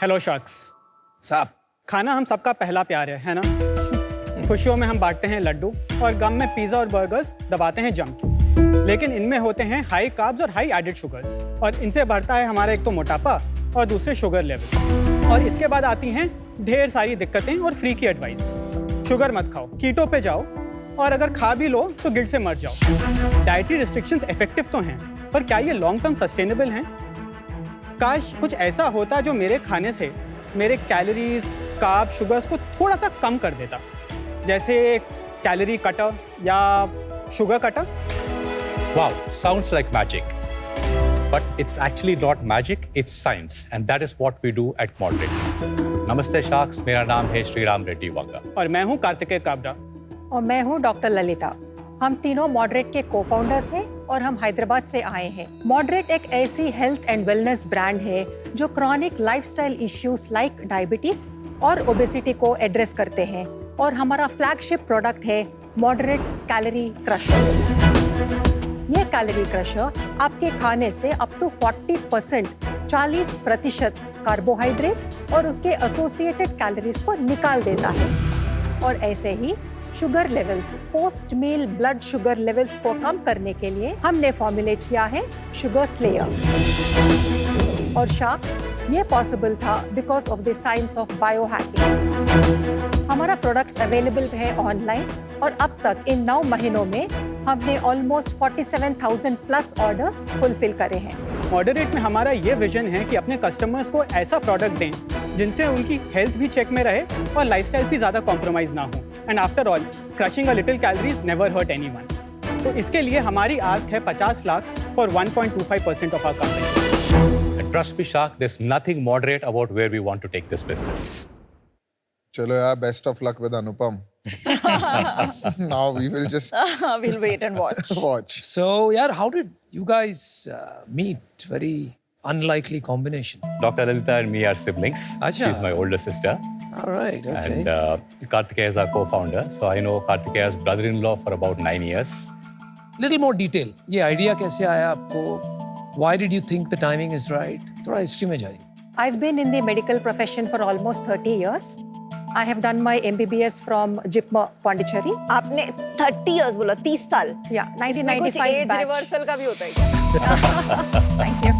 Hello शख्स साहब, खाना हम सबका पहला प्यार है ना? खुशियों में हम बांटते हैं लड्डू और गम में पिज़्ज़ा और बर्गर्स दबाते हैं जम के। लेकिन इनमें होते हैं हाई कार्ब्स और हाई एडेड शुगर्स और इनसे बढ़ता है हमारा एक तो मोटापा और दूसरे शुगर लेवल्स। और इसके बाद आती हैं ढेर सारी दिक्कतें और फ्री की एडवाइस। शुगर मत खाओ, कीटो पे जाओ और अगर खा भी लो तो गिल्ट से मर जाओ। डाइटरी रिस्ट्रिक्शंस इफेक्टिव तो हैं, पर क्या ये लॉन्ग टर्म सस्टेनेबल हैं? काश कुछ ऐसा होता जो मेरे खाने से मेरे कैलोरीज, कार्ब, शुगर्स को थोड़ा सा कम कर देता, जैसे कैलोरी कटर या sugar cutter. Wow, sounds like magic. But it's actually not magic, it's science. And that is what we do at Moderate. नमस्ते शार्क्स, मेरा नाम है श्रीराम रेड्डी वांगा। और मैं हूँ कार्तिकेय काबरा। और मैं हूँ डॉक्टर ललिता। हम तीनों मॉडरेट के को-फाउंडर्स हैं और हम हैदराबाद से आए हैं। मॉडरेट एक ऐसी हेल्थ एंड वेलनेस ब्रांड है जो chronic lifestyle issues like diabetes और ओबेसिटी को एड्रेस करते हैं। और हमारा फ्लैगशिप प्रोडक्ट है मॉडरेट कैलोरी क्रशर। ये कैलोरी क्रशर आपके खाने से अप टू 40% कार्बोहाइड्रेट्स और उसके एसोसिएटेड कैलोरीज को निकाल देता है। और ऐसे ही शुगर लेवल्स, पोस्ट मील ब्लड शुगर लेवल्स को कम करने के लिए हमने फॉर्मुलेट किया है शुगर स्लेयर। और शार्क्स, ये पॉसिबल था because of the science of biohacking. हमारा प्रोडक्ट्स अवेलेबल है ऑनलाइन और अब तक इन 9 महीनों में हमने ऑलमोस्ट 47,000 प्लस ऑर्डर्स फुलफिल करे हैं। मॉडरेट में हमारा ये विजन है कि अपने कस्टमर्स को ऐसा प्रोडक्ट दें जिनसे उनकी हेल्थ भी चेक में रहे और लाइफस्टाइल्स भी ज़्यादा कॉम्प्रोमाइज ना हो। And after all, crushing a little calories never hurt anyone. तो इसके लिए हमारी आस्क है 50 lakh for 1.25% of our company. And trust me, Shark, there's nothing moderate about where we want to take this business. चलो यार, best of luck with Anupam. Now we will just We'll wait and watch. watch. so yaar, how did you guys meet? Very unlikely combination. Dr. Lalita and me are siblings. Acha. She's my older sister. All right, okay. And Kartikeya is our co-founder. So I know Kartikeya's brother-in-law for about 9 years. Little more detail. ये idea कैसे आया आपको? Why did you think the timing is right? थोड़ा history में जाइए. I've been in the medical profession for almost 30 years. I have done my MBBS from JIPMER, Pondicherry. आपने 30 years बोला, 30 साल। Yeah, इसमें 1995 कुछ batch. एज रिवर्सल का भी होता है क्या? Thank you.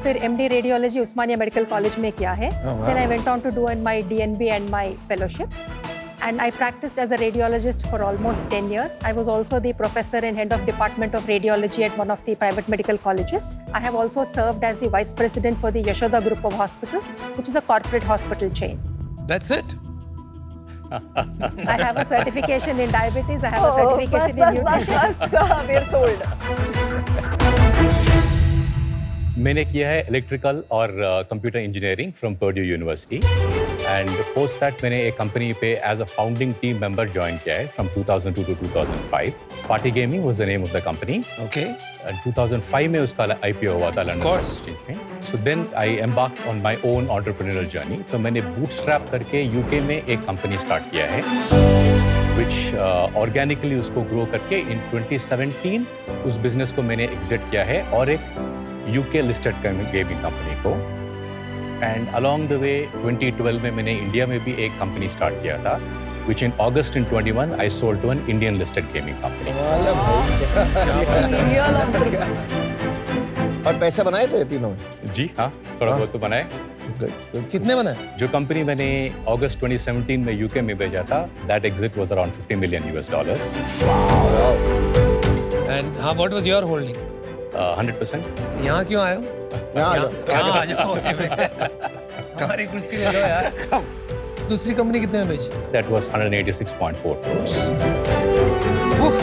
फिर MD रेडियोलॉजी उस्मानिया मेडिकल कॉलेज में किया है। Then I went on to do in my DNB and my fellowship. And I practiced as a radiologist for almost 10 years. I was also the professor and head of department of radiology at one of the private medical colleges. I have also served as the vice president for the Yashoda Group of Hospitals, which is a corporate hospital chain. That's it. I have a certification in diabetes. I have a certification in nutrition. We're sold. मैंने किया है electrical और computer engineering from Purdue university and post that मैंने एक company पे as a founding team member join किया है from 2002 to 2005। Party gaming was the name of the company. Okay. 2005 में उसका IPO हुआ था लंदन course. स्टॉक एक्सचेंज में। So then I embarked on my own entrepreneurial journey. तो मैंने bootstrap करके यूके में एक कंपनी स्टार्ट किया है विच ऑर्गेनिकली उसको ग्रो करके इन 2017 उस बिजनेस को मैंने एग्जिट किया है और एक यूके लिस्टेड गेमिंग कंपनी को। एंड अलॉन्ग द वे 2012 में मैंने इंडिया में भी एक कंपनी स्टार्ट किया था which in August in 21 I sold to an Indian listed gaming company. और पैसे बनाए थे तीनों? जी हाँ, थोड़ा बहुत तो बनाए। कितने बनाए? जो कंपनी मैंने अगस्त 2017 में यूके में भेजा था, that exit was around $50 million US. And what was your holding? 100%. यहाँ क्यों आए हो? यहाँ आ जाओ। हमारी कुर्सी ले लो यार। दूसरी कंपनी कितने में बेची? That was 186.4 crores. Oof.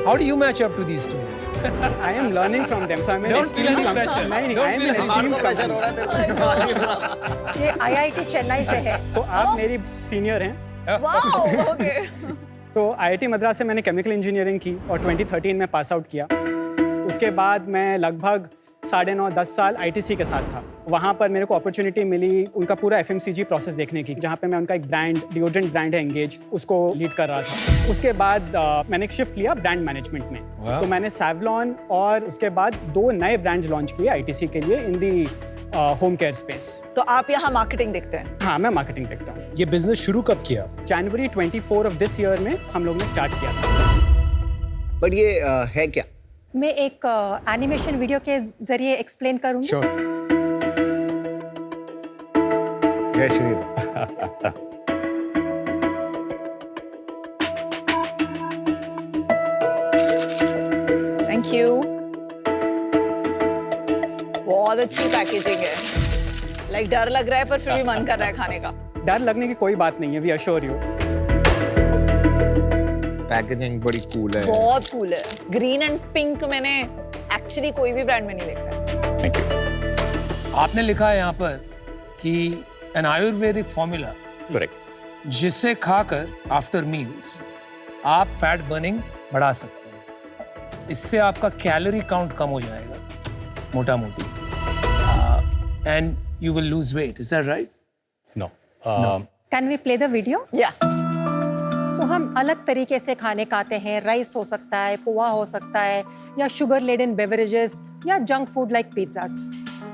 How do you match up to these two? I am learning from them, so I'm an Don't feel esteemed any pressure. नहीं, Don't I am feel an any esteemed pressure हो company. रहा है तेरे को। ये IIT Chennai से है। तो आप मेरी सीनियर हैं। Wow, okay. तो IIT मद्रास से मैंने केमिकल इंजीनियरिंग की और 2013 में पास आउट किया। उसके बाद मैं लगभग 9.5-10 साल ITC के साथ था। वहाँ पर मेरे को अपॉर्चुनिटी मिली उनका पूरा FMCG प्रोसेस देखने की, जहाँ पे मैं उनका एक ब्रांड, डिओड्रेंट ब्रांड है एंगेज, उसको लीड कर रहा था। उसके बाद मैंने एक शिफ्ट लिया ब्रांड मैनेजमेंट में। तो मैंने सैवलॉन और उसके बाद 2 नए ब्रांड्स लॉन्च किए ITC के लिए इन दी होम केयर स्पेस। तो आप यहाँ मार्केटिंग देखते हैं? हाँ, मैं मार्केटिंग देखता हूँ। ये बिजनेस शुरू कब किया? जनवरी 24 ऑफ दिस ईयर में हम लोग ने स्टार्ट किया था। बट ये है क्या? मैं एक एनिमेशन वीडियो के जरिए एक्सप्लेन करूंगी। श्योर। जय श्री राम। Thank you. बहुत अच्छी पैकेजिंग है। लाइक डर लग रहा है पर फिर भी मन कर रहा है खाने का। डर लगने की कोई बात नहीं है, वी अश्योर यू। पैकेजिंग बड़ी कूल है। बहुत कूल है। ग्रीन एंड पिंक मैंने एक्चुअली कोई भी ब्रांड में नहीं देखा है। Thank you. आपने लिखा है यहाँ पर कि एन आयुर्वेदिक फॉर्मूला करेक्ट। जिसे खाकर आफ्टर मील्स आप फैट बर्निंग बढ़ा सकते हैं। इससे आपका कैलोरी काउंट कम हो जाएगा मोटा मोटी, and you will lose weight. Is that right? No. Can we play the video? या सो हम अलग तरीके से खाने खाते हैं। राइस हो सकता है, पोहा हो सकता है, या शुगर लेडन बेवरेजेस, या जंक फूड लाइक पिज्जाज।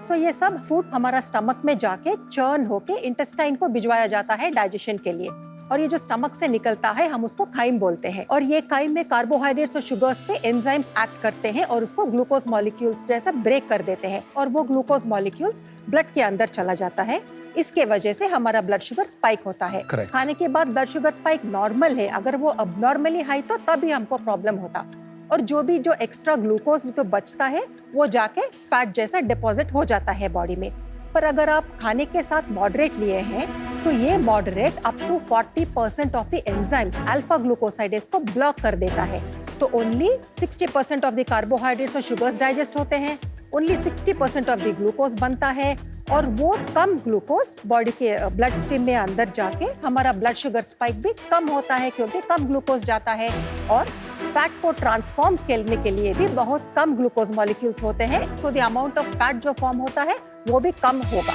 सो ये सब फूड हमारा स्टमक में जाके चर्न होके इंटेस्टाइन को भिजवाया जाता है डाइजेशन के लिए। और ये जो स्टमक से निकलता है हम उसको काइम बोलते हैं। और ये काइम में कार्बोहाइड्रेट्स और शुगर्स पे एंजाइम्स एक्ट करते हैं और उसको ग्लूकोज मॉलिक्यूल्स जैसा ब्रेक कर देते हैं, और वो ग्लूकोज मॉलिक्यूल्स ब्लड के अंदर चला जाता है। इसके वजह से हमारा ब्लड शुगर स्पाइक होता है। Correct. खाने के बाद ब्लड शुगर स्पाइक नॉर्मल है, अगर वो अबनॉर्मली हाई तो तभी हमको प्रॉब्लम होता। और जो एक्स्ट्रा ग्लूकोज तो बचता है वो जाके फैट जैसा डिपॉजिट हो जाता है बॉडी में। पर अगर आप खाने के साथ मॉडरेट लिए हैं तो ये moderate up to 40% of the enzymes alpha glucosidase को ब्लॉक कर देता है। तो ओनली 60% ऑफ द कार्बोहाइड्रेट्स और शुगर्स डाइजेस्ट होते हैं, ओनली 60% ऑफ द ग्लूकोज बनता है, और वो कम ग्लूकोज बॉडी के ब्लड स्ट्रीम में अंदर जाके हमारा ब्लड शुगर स्पाइक भी कम होता है क्योंकि कम ग्लूकोज जाता है। और फैट को ट्रांसफॉर्म करने के लिए भी बहुत कम ग्लूकोज मॉलिक्यूल्स होते हैं, so the amount of fat जो फॉर्म होता है वो भी कम होगा।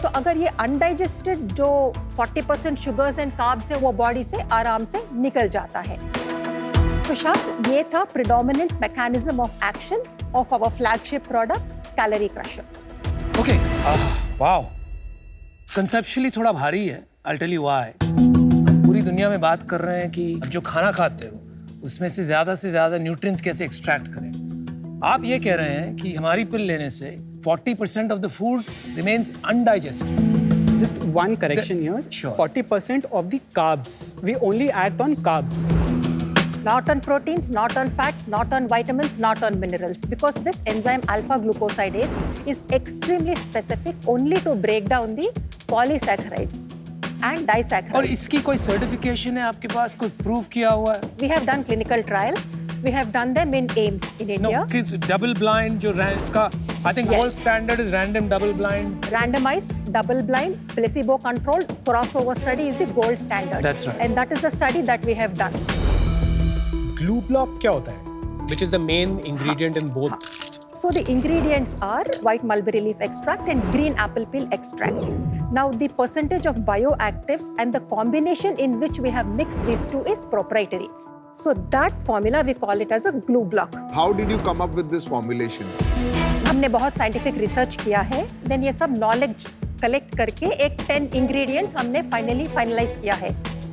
तो अगर ये अनडाइजेस्टेड जो 40% शुगर्स एंड कार्ब्स है वो बॉडी से आराम से निकल जाता है। तो शायद ये था predominant mechanism of action of our flagship product calorie crusher. Okay, wow, conceptually थोड़ा भारी है। I'll tell you why। पूरी दुनिया में बात कर रहे हैं कि जो खाना खाते हो उसमें से ज्यादा न्यूट्रिएंट्स कैसे एक्सट्रैक्ट करें। आप ये कह रहे हैं कि हमारी पिल लेने से 40% of the food remains undigested. Just one correction here. Sure. 40% of the carbs. We only act on carbs. Not on proteins, not on fats, not on vitamins, not on minerals. Because this enzyme alpha glucosidase is extremely specific only to break down the polysaccharides and disaccharides. और इसकी कोई certification है आपके पास, कोई proof किया हुआ है? We have done clinical trials. We have done them in AIIMS in India. No, किस डबल ब्लाइंड जो इसका I think Yes. gold standard is random double blind. Randomized, double-blind, placebo-controlled crossover study is the gold standard. That's right. And that is the study that we have done. Glue block क्या होता है? Which is the main ingredient in both? So the ingredients are white mulberry leaf extract and green apple peel extract. Now the percentage of bioactives and the combination in which we have mixed these two is proprietary. So that formula we call it as a glue block. How did you come up with this formulation? हमने बहुत scientific research किया है, then ये सब knowledge collect करके एक 10 ingredients हमने finalise किया है,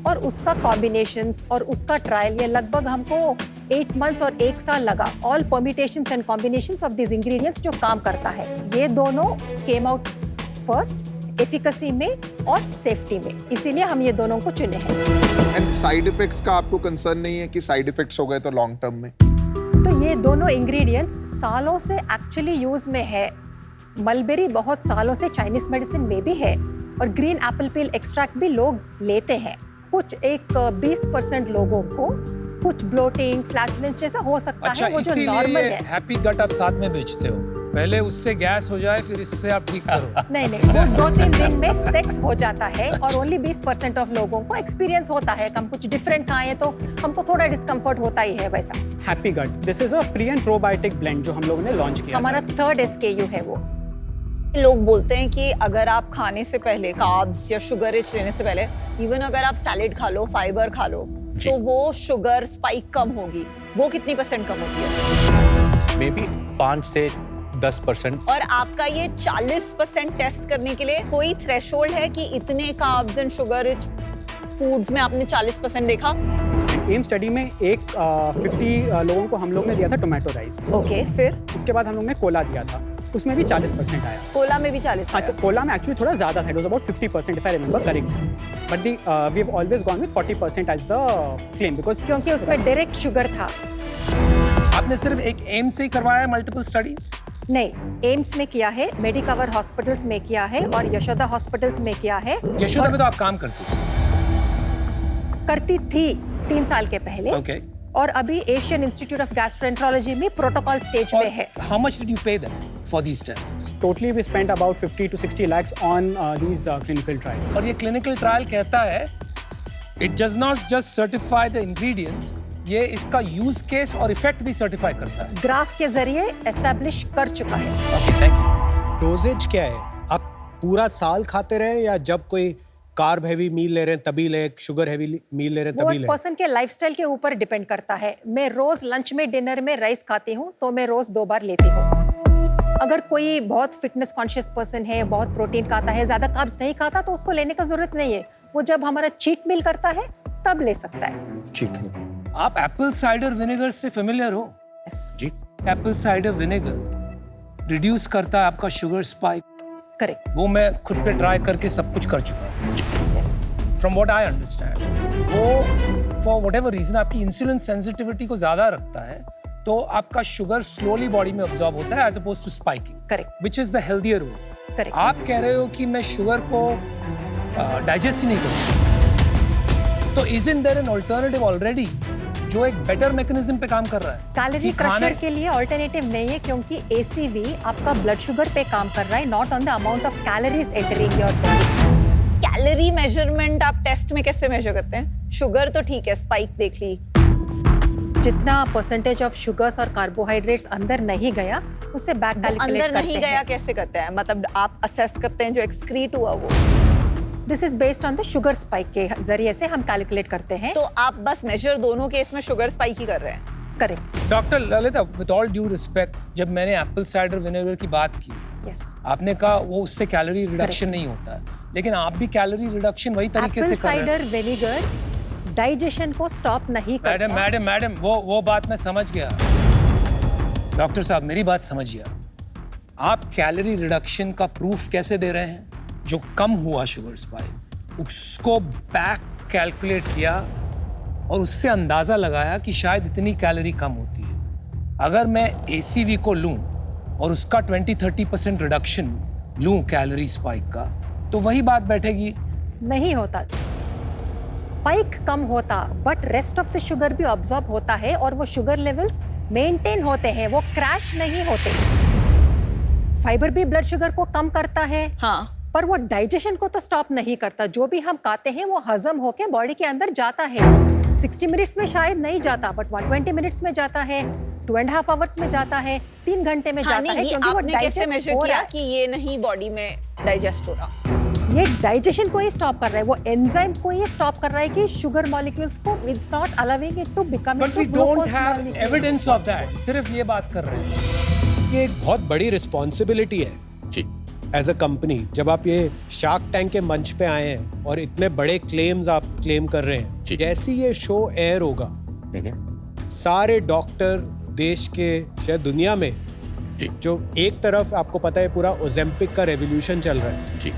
और उसका कॉम्बिनेशंस और उसका ट्रायल ये लगभग हमको 8 मंथ्स और 1 साल लगा। All permutations and combinations of this ingredients जो काम करता है, ये दोनों केम आउट फर्स्ट एफिकेसी में और सेफ्टी में, इसीलिए हम ये दोनों को चुने हैं। एंड साइड इफेक्ट्स का आपको कंसर्न नहीं है कि साइड इफेक्ट्स हो गए तो लॉन्ग टर्म में? तो ये दोनों इंग्रेडिएंट्स सालों से एक्चुअली यूज में है। मलबेरी बहुत सालों से चाइनीज मेडिसिन में भी है, और ग्रीन एप्पल पील एक्सट्रैक्ट भी लोग लेते हैं। कुछ 20% लोगों को कुछ ब्लोटिंग, फ्लैचुलेंस जैसा हो सकता अच्छा, है, वो जो इसीलिए नॉर्मल ये है। हैप्पी गट आप साथ में बेचते हो, पहले उससे गैस हो जाए फिर इससे आप ठीक करो। नहीं, वो 2-3 दिन में सेट हो जाता है, और ओनली 20% ऑफ लोगों को एक्सपीरियंस होता है। हम कुछ डिफरेंट खाएं तो हमको थोड़ा डिस्कम्फर्ट होता ही है वैसा। Happy Gut. This is a pre and probiotic blend जो हम लोगों ने लॉन्च किया। हमारा 3rd SKU है वो। लोग बोलते हैं कि अगर आप खाने से पहले कार्ब्स या शुगर रिच लेने से पहले इवन अगर आप सैलेड खा लो, फाइबर खा लो, तो वो शुगर स्पाइक कम होगी। वो कितनी % कम होती है? मे बी 5 से 10%। और आपका ये 40% टेस्ट करने के लिए कोई थ्रेशोल्ड है कि इतने carbs and sugar rich foods में आपने 40% देखा? एम स्टडी में 50 लोगों को हम लोग ने दिया था टोमेटो राइस। ओके, फिर उसके बाद हम लोग ने कोला दिया था, उसमें भी 40% आया। कोला में भी 40? अच्छा, कोला में एक्चुअली थोड़ा ज़्यादा था, it was about 50% if I remember correctly, but we have always gone with 40% as the claim because क्योंकि उसमें डायरेक्ट शुगर था। आपने सिर्फ एक एम से ही करवाया मल्टीपल स्टडीज? नहीं, एम्स में किया है, मेडिकवर हॉस्पिटल्स में किया है और यशोदा हॉस्पिटल्स में किया है। यशोदा में तो आप काम करती करती थी 3 साल के पहले। ओके। और अभी एशियन इंस्टीट्यूट ऑफ गैस्ट्रोएंटरोलॉजी में प्रोटोकॉल स्टेज में है। How much did you pay them for these tests? totally we spent about 50 to 60 lakhs on these clinical trials. और ये क्लिनिकल ट्रायल कहता है it does not just certify the ingredients, ये इसका use case और effect भी certify करता है। ग्राफ के जरिए एस्टैब्लिश कर चुका है। Okay, thank you. डोजेज क्या है? आप पूरा साल खाते रहे या जब कोई कार्ब हैवी मील ले रहे हैं तभी ले, शुगर हैवी मील ले रहे हैं वो तभी एक ले? पर्सन के लाइफस्टाइल के ऊपर डिपेंड करता है। मैं रोज लंच में, डिनर में राइस खाती हूँ तो मैं रोज 2 बार लेती हूँ। अगर कोई बहुत फिटनेस कॉन्शियस पर्सन है, बहुत प्रोटीन खाता है, ज्यादा कार्ब्स नहीं खाता, तो उसको लेने का जरूरत नहीं है। वो जब हमारा चीट मील करता है तब ले सकता है। ठीक है। आप एप्पल साइडर विनेगर से फेमिलियर हो? जी। एप्पल साइडर विनेगर रिड्यूस करता है आपका शुगर स्पाइक। करेक्ट। वो मैं खुद पे ट्राई करके सब कुछ कर चुका हूँ। Yes. From what I understand, वो फॉर व्हाटएवर रीजन आपकी इंसुलिन सेंसिटिविटी को ज्यादा रखता है, तो आपका शुगर स्लोली बॉडी में ऑब्जॉर्ब होता है as opposed to spiking, correct. Which is the healthier way. Correct. आप कह रहे हो कि मैं शुगर को डाइजेस्ट ही नहीं करूँ, तो isn't there an alternative already जो एक बेटर मैकेनिज्म पे काम कर रहा है? कैलोरी कि क्रशर खाने- के लिए ऑल्टरनेटिव नहीं है, क्योंकि ACV आपका ब्लड शुगर पे काम कर रहा है, not on the amount of calories entering your body. Calorie measurement आप टेस्ट में कैसे मेजर करते हैं? शुगर तो ठीक है, स्पाइक देख ली। जितना परसेंटेज ऑफ शुगर्स और कार्बोहाइड्रेट्स अंदर नहीं गया, उससे बैक कैलकुलेट अंदर करते नहीं हैं। गया कैसे करते हैं? मतलब आप असेस करते हैं जो एक्सक्रीट हुआ वो? This is based on the sugar spike के जरिए से हम कैलकुलेट करते हैं। तो आप बस मेजर दोनों केस में शुगर स्पाइक ही कर रहे हैं? Correct. Doctor Lalita, with all due respect, जब मैंने एप्पल साइडर विनेगर की बात की, यस। आपने कहा वो उससे कैलोरी रिडक्शन नहीं होता है, लेकिन आप भी कैलोरी रिडक्शन वही तरीके से एप्पल कर रहे हैं। साइडर विनेगर डाइजेशन को स्टॉप नहीं करता। मैडम वो बात मैं समझ गया। डॉक्टर साहब, मेरी बात समझिए। आप कैलोरी रिडक्शन का प्रूफ कैसे दे रहे हैं? जो कम हुआ शुगर स्पाइक, उसको बैक कैलकुलेट किया और उससे अंदाजा लगाया कि शायद इतनी कैलोरी कम होती है। अगर मैं ACV को लूं और उसका 20-30% रिडक्शन लूं कैलोरी स्पाइक का, तो वही बात बैठेगी। नहीं होता, स्पाइक कम होता, but rest of the sugar भी ऑब्जॉर्ब होता है और वो शुगर लेवल्स मेंटेन होते हैं, वो क्रैश नहीं होते। फाइबर भी ब्लड शुगर को कम करता है, हाँ, पर वो डाइजेशन को तो स्टॉप नहीं करता। जो भी हम खाते हैं वो हजम होके बॉडी के अंदर जाता है। 60 मिनट्स में शायद नहीं जाता, बट 120 मिनट्स में जाता है, 2.5 आवर्स में जाता है, 3 घंटे में हाँ, जाता नहीं, है, ये क्योंकि वो आपने कैसे डाइजेस्ट मेजर हो किया रहा है। कि ये नहीं बॉडी में डाइजेस्ट हो रहा? ये डाइजेशन को ही स्टॉप कर रहा है, वो एंजाइम को ही स्टॉप कर रहा है कि शुगर मॉलिक्यूल्स को it's not allowing it to become but we don't have evidence of that, सिर्फ ये बात कर रहे हैं। ये एक बहुत बड़ी रिस्पॉन्सिबिलिटी है जी। As a company. जब आप ये शार्क टैंक के मंच पे आए हैं और इतने बड़े क्लेम्स आप क्लेम कर रहे हैं, जी। जैसे ये शो एयर होगा, सारे डॉक्टर देश के, शायद दुनिया में, जी। जो एक तरफ आपको पता है पूरा ओजेम्पिक का रेवोल्यूशन चल रहा है, जी।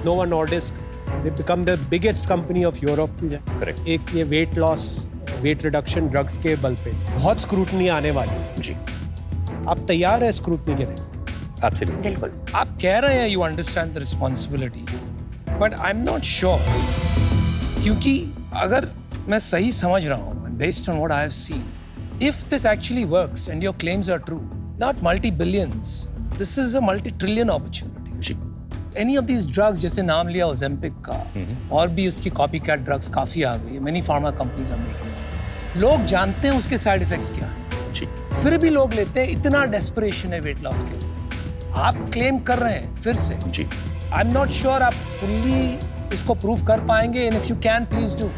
Novo Nordisk, they become the biggest company of Europe. Correct. एक ये weight loss, weight reduction drugs के बल पे बहुत स्क्रूटनी आने वाली है। जी। आप तैयार है स्क्रूटनी के लिए? एब्सोल्युटली। बिल्कुल। आप कह रहे हैं you understand the responsibility, but I am not sure, क्योंकि अगर मैं सही समझ रहा हूँ, based on what I have seen, if this actually works and your claims are true, not multi billions, this is a multi trillion opportunity. जी। Any of these drugs, जैसे नाम लिया ओजेम्पिक का, और भी उसकी कॉपी कैट ड्रग्स काफी आ गई, many pharma companies are making. लोग जानते हैं उसके साइड इफेक्ट्स क्या हैं, जी। फिर भी लोग लेते हैं। इतना डेस्परेशन है वेट लॉस के लिए। आप क्लेम कर रहे हैं फिर से। जी। आई एम नॉट श्योर आप फुल्ली इसको प्रूव कर पाएंगे, and if you can please do.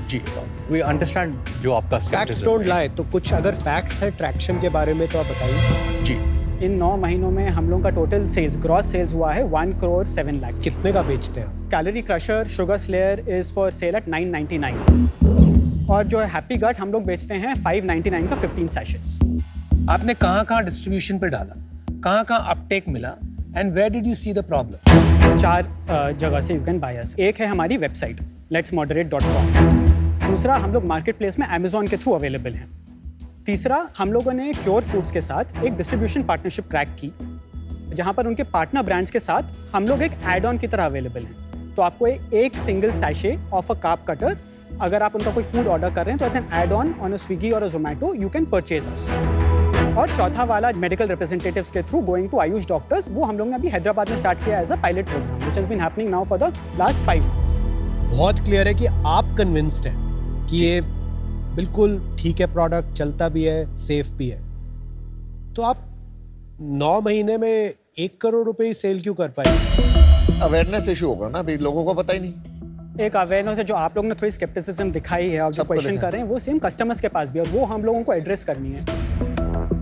जी, जी, we understand जो आपका फैक्ट्स skepticism डोंट है। लाए, तो कुछ अगर फैक्ट्स है ट्रैक्शन के बारे में तो आप बताइए। जी, इन 9 महीनों में हम लोगों का टोटल सेल्स, ग्रॉस सेल्स हुआ है 1 करोड़ 7 लाख। कितने का बेचते हैं? Calorie crusher sugar slayer is for sale at 999 और जो है हैप्पी गट हम लोग बेचते हैं 599 का 15 सैशेट्स। आपने कहाँ डिस्ट्रीब्यूशन पे डाला, कहाँ अपटेक मिला, and where did you see the problem? 4 जगह से यू कैन बाय अस। एक है हमारी वेबसाइट letsmoderate.com, दूसरा हम लोग मार्केट प्लेस में अमेजोन के थ्रू अवेलेबल हैं, तीसरा हम लोगों ने क्योर फूड्स के साथ एक डिस्ट्रीब्यूशन पार्टनरशिप क्रैक की जहां पर उनके पार्टनर ब्रांड्स के साथ हम लोग एक एड ऑन की तरह अवेलेबल हैं। तो आपको एक single sachet of a carb cutter, अगर आप उनका कोई फूड ऑर्डर कर रहे हैं तो as an add on a Swiggy और a Zomato you can purchase us. और चौथा वाला मेडिकल रिप्रेजेंटेटिव्स के through going to AYUSH doctors, वो हम लोग ने अभी हैदराबाद में स्टार्ट किया as a pilot program which has been happening now for the last 5 months. बहुत क्लियर है कि आप कन्विंस्ड हैं कि ये बिल्कुल ठीक है, प्रोडक्ट चलता भी है, सेफ भी है। तो आप 9 महीने में 1 करोड़ रुपए ही सेल क्यों कर पाए? अवेयरनेस इशू होगा ना, अभी लोगों को पता ही नहीं। एक अवेयरनेस है जो आप लोग ने थोड़ी स्केप्टिसिज्म दिखाई है और जो सबको क्वेश्चन दिखाई। कर रहे हैं वो सेम कस्टमर्स के पास भी है और वो हम लोगों को एड्रेस करनी है।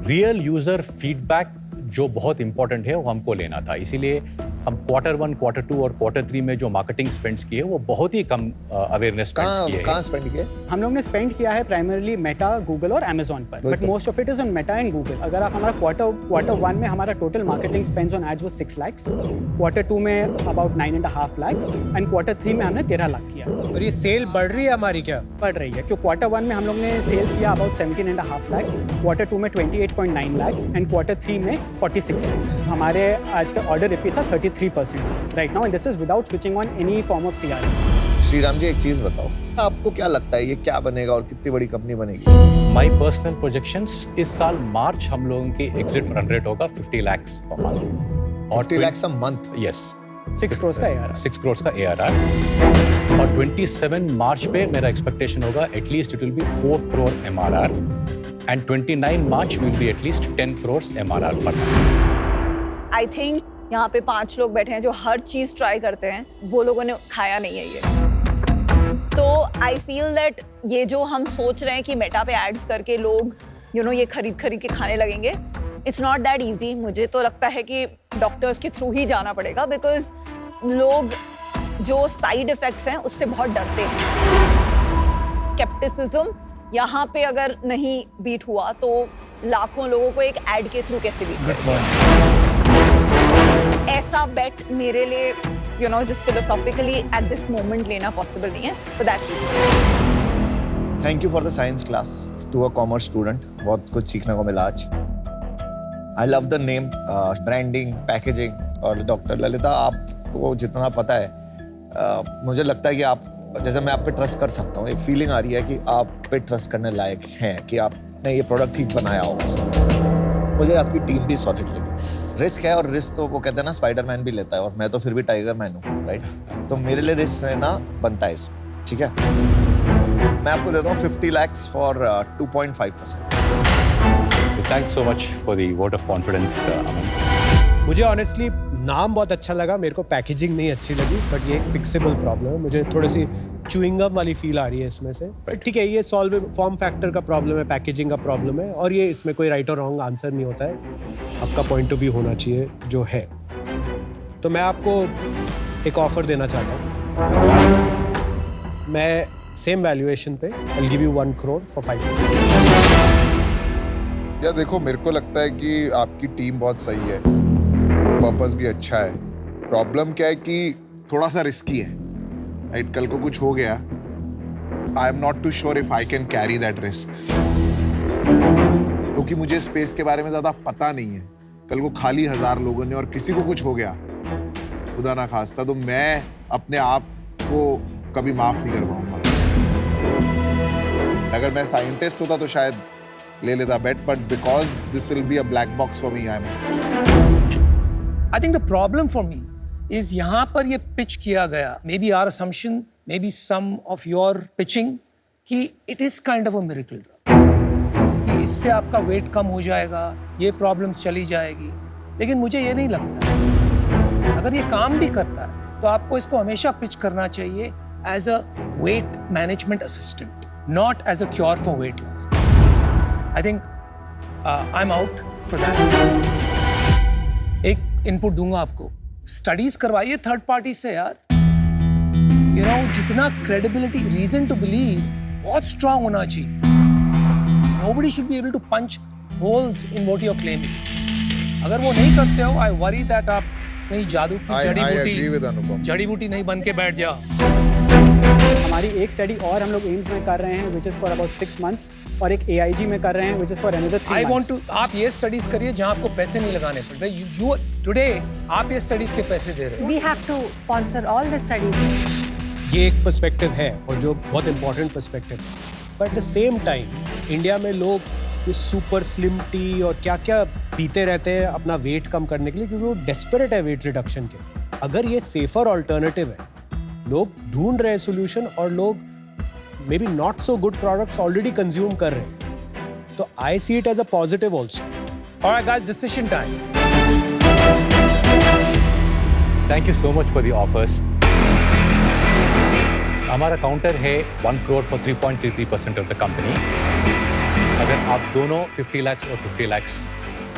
रियल यूजर फीडबैक जो बहुत इंपॉर्टेंट है वो हमको लेना था, इसीलिए हम Q1, Q2 और Q3 में जो मार्केटिंग स्पेंड्स किए वो बहुत ही कम अवेयरनेस स्पेंड्स किए कहाँ हैं। स्पेंड किए? हम लोग ने स्पेंड किया है प्राइमरली मेटा, गूगल और अमेजोन पर, but most of it is on Meta and Google. अगर आप हमारा Q1 में हमारा total marketing spends on ads वो 6 lakhs, Q2 में अबाउट 9.5 lakhs एंड Q3 में हमने 13 लाख किया। और ये सेल बढ़ रही है हमारी क्या? बढ़ रही है क्योंकि Q1 में हम लोग ने सेल किया अबाउट 17.5 lakhs, Q2 में 28.9 lakhs एंड Q3 में 46 lakhs। हमारे आज का ऑर्डर रिपीट था 33% right now, and this is without switching on any form of CRM। Shriram ji एक चीज बताओ, आपको क्या लगता है ये क्या बनेगा और कितनी बड़ी कंपनी बनेगी? माय पर्सनल प्रोजेक्शंस, इस साल मार्च हम लोगों की एग्जिट रन रेट होगा 50 lakhs per month 50 lakhs a month? Yes, 6 crores का ARR। 6 crores का ARR और 27 मार्च पे मेरा एक्सपेक्टेशन होगा at least it will be 4 crore MRR and 29 March will be at least 10 crores MRR per month. I think यहाँ पे 5 लोग बैठे हैं जो हर चीज ट्राई करते हैं, वो लोगों ने खाया नहीं है ये। तो आई फील दैट ये जो हम सोच रहे हैं कि मेटा पे एड्स करके लोग ये खरीद के खाने लगेंगे, इट्स नॉट दैट इजी। मुझे तो लगता है कि डॉक्टर्स के थ्रू ही जाना पड़ेगा, बिकॉज लोग जो साइड इफेक्ट्स हैं उससे बहुत डरते हैं। स्केप्टिसिज्म यहाँ पे अगर नहीं बीट हुआ तो लाखों लोगों को एक एड के थ्रू कैसे बीट करेंगे? ऐसा बेट मेरे लिए just philosophically at this moment लेना पॉसिबल नहीं है, for that reason। Thank you for the science class to a commerce student, बहुत कुछ सीखने को मिला आज। I love the name, branding, packaging. और डॉक्टर ललिता, आपको जितना पता है मुझे लगता है कि आप, जैसे मैं आप पे ट्रस्ट कर सकता हूँ, एक फीलिंग आ रही है कि आप पे ट्रस्ट करने लायक हैं कि आपने ये प्रोडक्ट ठीक बनाया होगा। मुझे आपकी टीम भी सॉलिड लगी। रिस्क है, और रिस्क तो वो कहते हैं ना स्पाइडरमैन भी लेता है, और मैं तो फिर भी टाइगर मैन हूँ, राइट? तो मेरे लिए रिस्क लेना बनता है इसमें, ठीक है? मैं आपको देता हूँ 50 lakhs for 2.5%। Thanks so much for the vote of confidence Aman. मुझे ऑनेस्टली नाम बहुत अच्छा लगा, मेरे को पैकेजिंग नहीं अच्छी लगी, बट ये एक फिक्सेबल प्रॉब्लम है। मुझे थोड़ी सी च्युइंगम वाली फील आ रही है इसमें से। ठीक है, ये सॉल्व फॉर्म फैक्टर का प्रॉब्लम है, पैकेजिंग का प्रॉब्लम है, और ये इसमें कोई राइट और रॉन्ग आंसर नहीं होता है। आपका पॉइंट ऑफ व्यू होना चाहिए जो है। तो मैं आपको एक ऑफर देना चाहता हूँ। मैं सेम वैल्यूएशन पे I'll give you 1 crore for 5%। या देखो, मेरे को लगता है कि आपकी टीम बहुत सही है, पर्पस भी अच्छा है। प्रॉब्लम क्या है कि थोड़ा सा रिस्की है, राइट? कल को कुछ हो गया, I am not too sure if I can carry that risk, क्योंकि मुझे स्पेस के बारे में ज्यादा पता नहीं है। कल को खाली 1000 लोगों ने और किसी को कुछ हो गया, खुदा ना खास्ता, तो मैं अपने आप को कभी माफ नहीं कर पाऊंगा। अगर मैं साइंटिस्ट होता तो शायद ले लेता bet, but because this will be a black box for me, I think the problem for me is यहाँ पर ये pitch किया गया, maybe our assumption, maybe some of your pitching, कि it is kind of a miracle drug, कि इससे आपका weight कम हो जाएगा, ये problems चली जाएगी। लेकिन मुझे ये नहीं लगता, अगर ये काम भी करता है तो आपको इसको हमेशा pitch करना चाहिए as a weight management assistant, not as a cure for weight loss. I think I'm out for that. एक इनपुट दूंगा आपको, स्टडीज करवाइए थर्ड पार्टी से यार. You know, जितना credibility, reason to believe बहुत strong होना चाहिए. Nobody should be able to punch holes in what you're claiming. अगर वो नहीं करते हो, I worry that आप कहीं जादू की जड़ी बूटी नहीं बन के बैठ जाओ. हमारी एक स्टडी और हम लोग एम्स में कर रहे हैं which is for about 6 months और एक AIG में कर रहे हैं which is for another 3 I months. want to, आप ये स्टडीज करिए जहाँ आपको पैसे नहीं लगाने पड़ रहे. You today आप ये स्टडीज के पैसे दे रहे हो. We have to sponsor all the studies. ये एक पर्सपेक्टिव है और जो बहुत इंपॉर्टेंट पर्सपेक्टिव है. But at the same time India में लोग ये सुपर स्लिम टी और क्या क्या पीते रहते हैं अपना वेट कम करने के लिए, क्योंकि वो डेस्परेट है वेट रिडक्शन के. अगर ये सेफर ऑल्टरनेटिव है, लोग ढूंढ रहे हैं सोल्यूशन और लोग maybe not so good products already consume कर रहे हैं, तो I see it as a positive also. Alright guys, decision time. Thank you so much for the offers. हमारा काउंटर है 1 crore for 3.33% of the company. अगर आप दोनों 50 lakhs और 50 lakhs.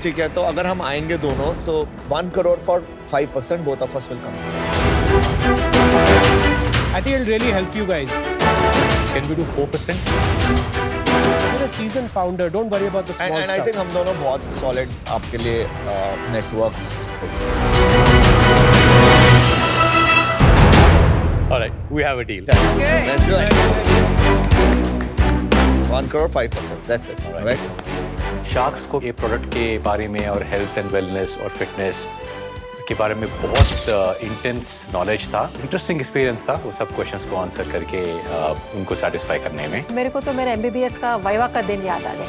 ठीक है, तो अगर हम आएंगे दोनों तो 1 crore for 5%, both of us will come. I think it'll really help you guys. Can we do 4%? You're a seasoned founder. Don't worry about the small And I stuff. think हम दोनों बहुत solid आपके लिए networks खोल सकते All right, we have a deal. हैं. Let's do it. 1 crore 5%. That's it. All Right? Sharks को ये प्रोडक्ट के बारे में और हेल्थ एंड वेलनेस और फिटनेस के बारे में बहुत इंटेंस नॉलेज था. इंटरेस्टिंग एक्सपीरियंस था वो सब क्वेश्चंस को आंसर करके उनको सेटिस्फाई करने में. मेरे को तो मेरे MBBS का वाइवा का दिन याद आ गया.